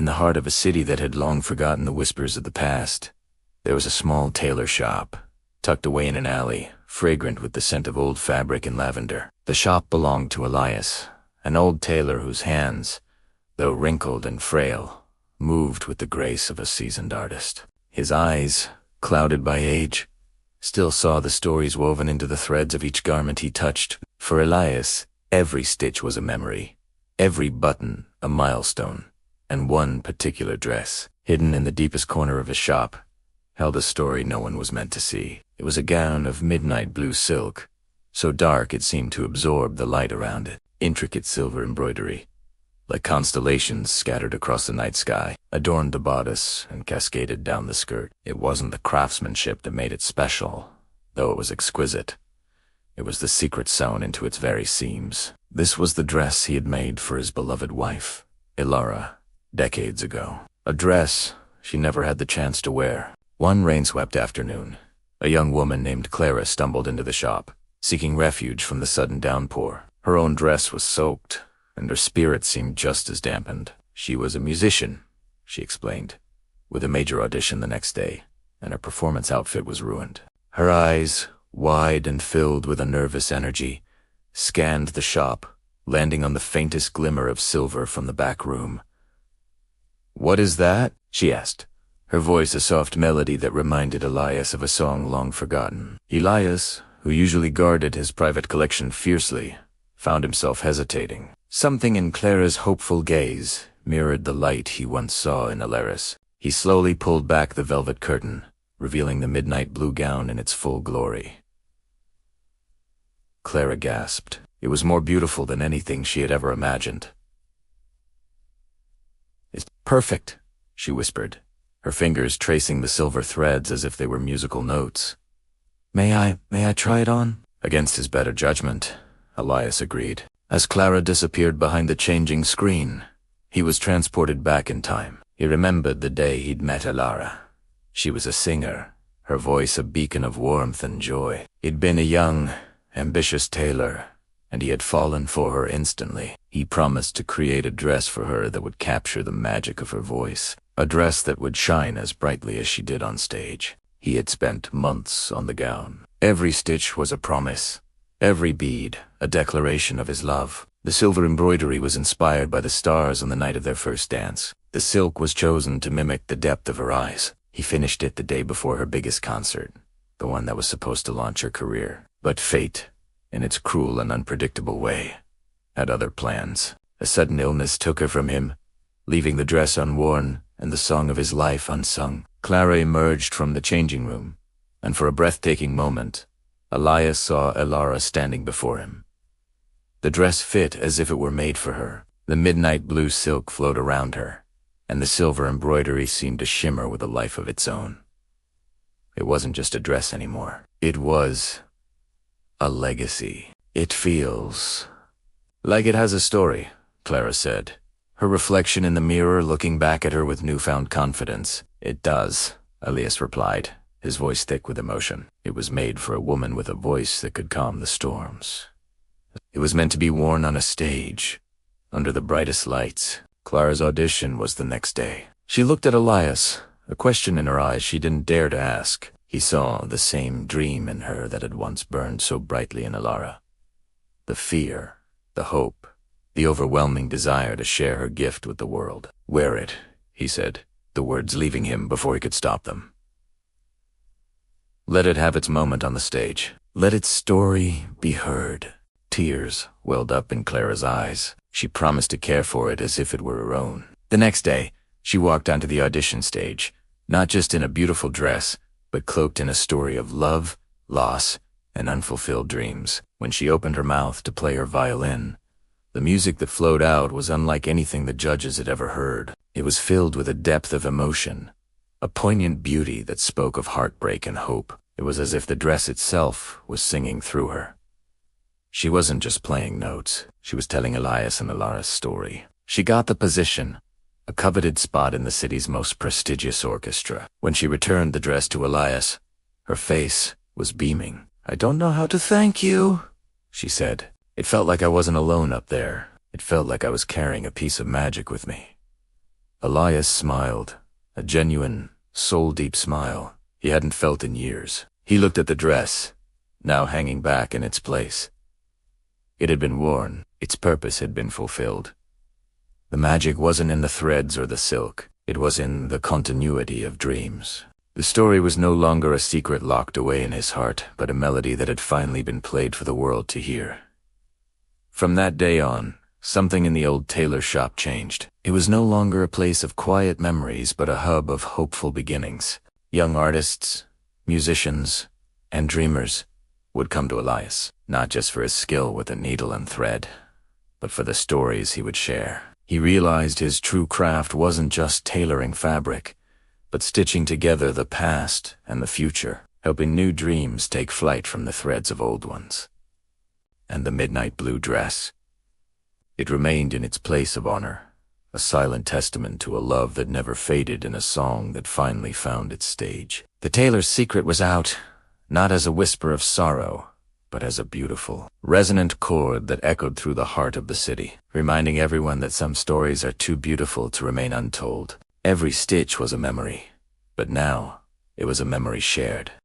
In the heart of a city that had long forgotten the whispers of the past, there was a small tailor shop, tucked away in an alley, fragrant with the scent of old fabric and lavender. The shop belonged to Elias, an old tailor whose hands, though wrinkled and frail, moved with the grace of a seasoned artist. His eyes, clouded by age, still saw the stories woven into the threads of each garment he touched. For Elias, every stitch was a memory, every button a milestone, and one particular dress, hidden in the deepest corner of his shop, held a story no one was meant to see. It was a gown of midnight blue silk, so dark it seemed to absorb the light around it. Intricate silver embroidery, like constellations scattered across the night sky, adorned the bodice and cascaded down the skirt. It wasn't the craftsmanship that made it special, though it was exquisite. It was the secret sewn into its very seams. This was the dress he had made for his beloved wife, Ilara, decades ago. A dress she never had the chance to wear. One rain-swept afternoon, a young woman named Clara stumbled into the shop, seeking refuge from the sudden downpour. Her own dress was soaked, and her spirit seemed just as dampened. She was a musician, she explained, with a major audition the next day, and her performance outfit was ruined. Her eyes, wide and filled with a nervous energy, scanned the shop, landing on the faintest glimmer of silver from the back room. "What is that?" she asked, her voice a soft melody that reminded Elias of a song long forgotten. Elias, who usually guarded his private collection fiercely, found himself hesitating. Something in Clara's hopeful gaze mirrored the light he once saw in Alaris. He slowly pulled back the velvet curtain, revealing the midnight blue gown in its full glory. Clara gasped. It was more beautiful than anything she had ever imagined. "It's perfect," she whispered, her fingers tracing the silver threads as if they were musical notes. May I try it on?" Against his better judgment, Elias agreed. As Clara disappeared behind the changing screen, he was transported back in time. He remembered the day he'd met Ilara. She was a singer, her voice a beacon of warmth and joy. He'd been a young, ambitious tailor, and he had fallen for her instantly. He promised to create a dress for her that would capture the magic of her voice, a dress that would shine as brightly as she did on stage. He had spent months on the gown. Every stitch was a promise, every bead a declaration of his love. The silver embroidery was inspired by the stars on the night of their first dance. The silk was chosen to mimic the depth of her eyes. He finished it the day before her biggest concert, the one that was supposed to launch her career. But fate, in its cruel and unpredictable way, had other plans. A sudden illness took her from him, leaving the dress unworn and the song of his life unsung. Clara emerged from the changing room, and for a breathtaking moment, Elias saw Ilara standing before him. The dress fit as if it were made for her. The midnight blue silk flowed around her, and the silver embroidery seemed to shimmer with a life of its own. It wasn't just a dress anymore. It was a legacy. "It feels like it has a story," Clara said, her reflection in the mirror looking back at her with newfound confidence. "It does," Elias replied, his voice thick with emotion. "It was made for a woman with a voice that could calm the storms. It was meant to be worn on a stage, under the brightest lights." Clara's audition was the next day. She looked at Elias, a question in her eyes she didn't dare to ask. He saw the same dream in her that had once burned so brightly in Ilara. The fear, the hope, the overwhelming desire to share her gift with the world. "Wear it," he said, the words leaving him before he could stop them. "Let it have its moment on the stage. Let its story be heard." Tears welled up in Clara's eyes. She promised to care for it as if it were her own. The next day, she walked onto the audition stage, not just in a beautiful dress, but cloaked in a story of love, loss, and unfulfilled dreams. When she opened her mouth to play her violin, the music that flowed out was unlike anything the judges had ever heard. It was filled with a depth of emotion, a poignant beauty that spoke of heartbreak and hope. It was as if the dress itself was singing through her. She wasn't just playing notes. She was telling Elias and Ilara's story. She got the position, a coveted spot in the city's most prestigious orchestra. When she returned the dress to Elias, her face was beaming. "I don't know how to thank you," she said. "It felt like I wasn't alone up there. It felt like I was carrying a piece of magic with me." Elias smiled, a genuine, soul-deep smile he hadn't felt in years. He looked at the dress, now hanging back in its place. It had been worn, its purpose had been fulfilled. The magic wasn't in the threads or the silk, it was in the continuity of dreams. The story was no longer a secret locked away in his heart, but a melody that had finally been played for the world to hear. From that day on, something in the old Tailor shop changed. It was no longer a place of quiet memories, but a hub of hopeful beginnings. Young artists, musicians, and dreamers would come to Elias, not just for his skill with a needle and thread, but for the stories he would share. He realized his true craft wasn't just tailoring fabric, but stitching together the past and the future, helping new dreams take flight from the threads of old ones. And the midnight blue dress. It remained in its place of honor, a silent testament to a love that never faded in a song that finally found its stage. The tailor's secret was out, not as a whisper of sorrow, but as a beautiful, resonant chord that echoed through the heart of the city, reminding everyone that some stories are too beautiful to remain untold. Every stitch was a memory, but now it was a memory shared.